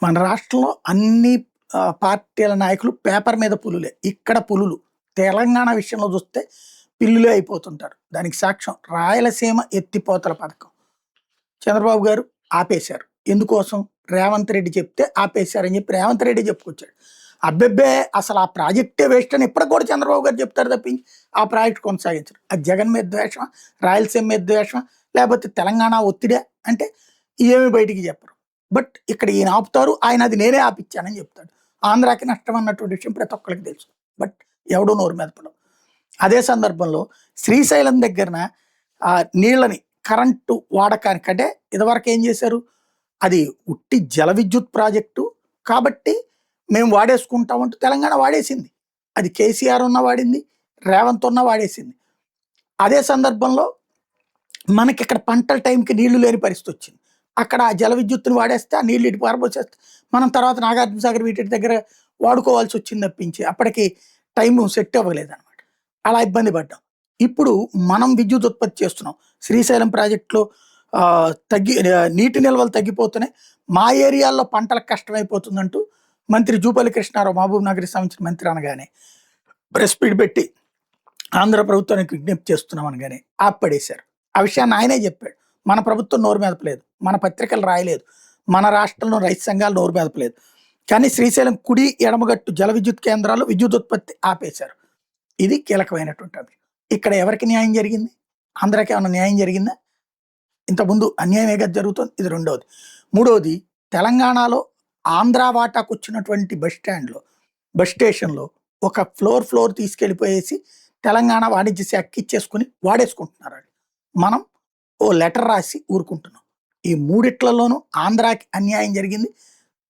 మన రాష్ట్రంలో అన్ని పార్టీల నాయకులు పేపర్ మీద పులులే. ఇక్కడ పులులు. తెలంగాణ విషయంలో చూస్తే పిల్లులే అయిపోతుంటారు. దానికి సాక్ష్యం రాయలసీమ ఎత్తిపోతల పథకం. చంద్రబాబు గారు ఆపేశారు. ఎందుకోసం? రేవంత్ రెడ్డి చెప్తే ఆపేశారని చెప్పి రేవంత్ రెడ్డి చెప్పుకొచ్చాడు. అబ్బెబ్బే అసలు ఆ ప్రాజెక్టే వేస్ట్ అని ఇప్పటికి కూడా చంద్రబాబు గారు చెప్తారు తప్పించి ఆ ప్రాజెక్ట్ కొనసాగించరు. అది జగన్ మీద ద్వేషమా, రాయలసీమ మీద ద్వేషమా, లేకపోతే తెలంగాణ ఒత్తిడే అంటే ఏమి బయటికి చెప్పరు. బట్ ఇక్కడ ఈయన ఆపుతారు, ఆయన అది నేనే ఆపిచ్చానని చెప్తాడు. ఆంధ్రాకి నష్టం అన్నటువంటి విషయం ప్రతి ఒక్కరికి తెలుసు. బట్ ఎవడో నోరు మెదపడం. అదే సందర్భంలో శ్రీశైలం దగ్గరన నీళ్ళని కరెంటు వాడకానికంటే ఇదివరకు ఏం చేశారు? అది ఉట్టి జల విద్యుత్ ప్రాజెక్టు కాబట్టి మేము వాడేసుకుంటామంటూ తెలంగాణ వాడేసింది. అది కేసీఆర్ ఉన్న వాడింది, రేవంత్ ఉన్న వాడేసింది. అదే సందర్భంలో మనకి ఇక్కడ పంటల టైంకి నీళ్లు లేని పరిస్థితి వచ్చింది. అక్కడ ఆ జల విద్యుత్తుని వాడేస్తే ఆ నీళ్ళు ఇటు పారబోసేస్తే మనం తర్వాత నాగార్జున సాగర్ వీటి దగ్గర వాడుకోవాల్సి వచ్చింది తప్పించి అప్పటికి టైం సెట్ అవ్వలేదన్నమాట. అలా ఇబ్బంది పడ్డాం. ఇప్పుడు మనం విద్యుత్ ఉత్పత్తి చేస్తున్నాం. శ్రీశైలం ప్రాజెక్టులో నీటి నిల్వలు తగ్గిపోతున్నాయి. మా ఏరియాల్లో పంటలకు కష్టమైపోతుందంటూ మంత్రి జూపల్లి కృష్ణారావు మహబూబ్ నగర్కి సంబంధించిన మంత్రి అనగానే ప్రెస్ మీట్ పెట్టి ఆంధ్ర ప్రభుత్వానికి విజ్ఞప్తి చేస్తున్నాం అనగానే ఆపడేశారు. ఆ విషయాన్ని ఆయనే చెప్పాడు. మన ప్రభుత్వం నోరు మెదపలేదు, మన పత్రికలు రాయలేదు, మన రాష్ట్రంలో రైతు సంఘాలు నోరు మెదపలేదు. కానీ శ్రీశైలం కుడి ఎడమగట్టు జల విద్యుత్ కేంద్రాలు విద్యుత్ ఉత్పత్తి ఆపేశారు. ఇది కీలకమైనటువంటి అంశం. ఇక్కడ ఎవరికి న్యాయం జరిగింది? ఆంధ్రాకి ఏమైనా న్యాయం జరిగిందా? ఇంతకుముందు అన్యాయం ఏగా జరుగుతుంది. ఇది రెండవది. మూడవది, తెలంగాణలో ఆంధ్ర వాటాకు వచ్చినటువంటి బస్ స్టేషన్లో ఒక ఫ్లోర్ తీసుకెళ్ళిపోయేసి తెలంగాణ వాణిజ్య శాఖకి ఇచ్చేసుకుని వాడేసుకుంటున్నారు. మనం ఓ లెటర్ రాసి ఊరుకుంటున్నాం. ఈ మూడిట్లలోనూ ఆంధ్రాకి అన్యాయం జరిగింది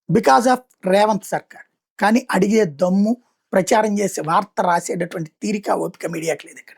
బికాజ్ ఆఫ్ రేవంత్ సర్కార్. కానీ అడిగే దమ్ము, ప్రచారం చేసే వార్త రాసేటటువంటి తీరిక ఓపిక మీడియాకి లేదు ఇక్కడ.